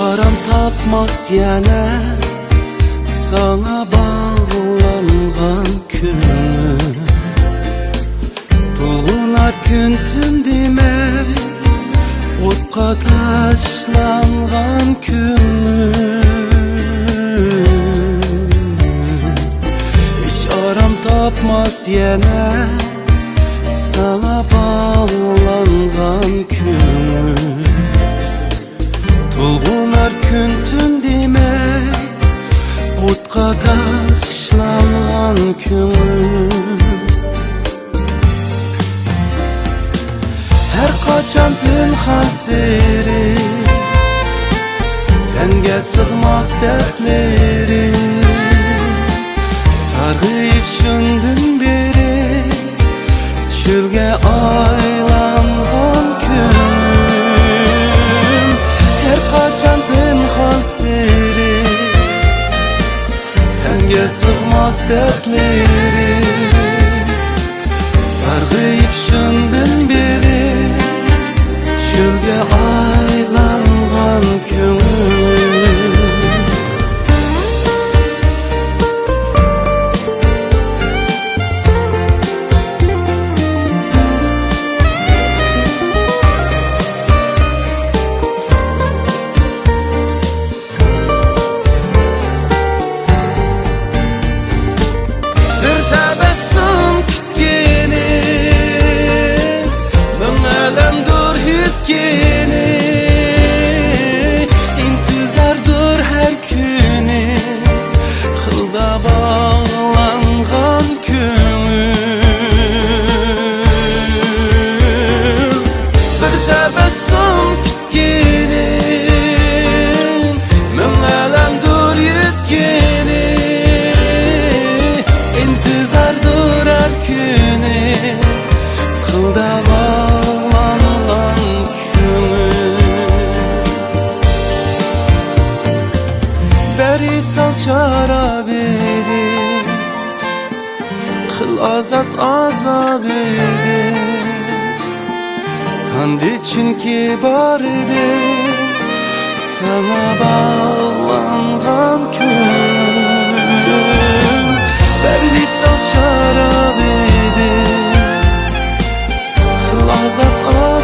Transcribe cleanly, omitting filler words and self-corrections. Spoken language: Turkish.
aram tapmaz yana sana bağlanğan könül. Dolğunar gün tün demek otqa taşlanğan könül. Hiç aram tapmaz yana sana bağlanğan könül. Dolğunar gün tün demek otqa taşlanğan könül. Her kaçan pınhan seri tenge sığmaz dertleri. Sargıyıp şundun beri çölge aylanğan könül. Her kaçan pınhan seri tenge sığmaz dertleri. Sargıyıp şundun beri çölge aylanğan könül. Bir tebessüm kütkeni Mümelen hütkeni, intizardır her günü kılda bağlanğan könül. Bir tebessüm kütkenin mümelemdur yütkeni, intizardır her günü kılda bağlanğan beri sal şarab edi, kıl azat azab edi. Tandı çünkü bar edi sana bağlanğan könül. Beri sal şarab edi, kıl azat azab edi.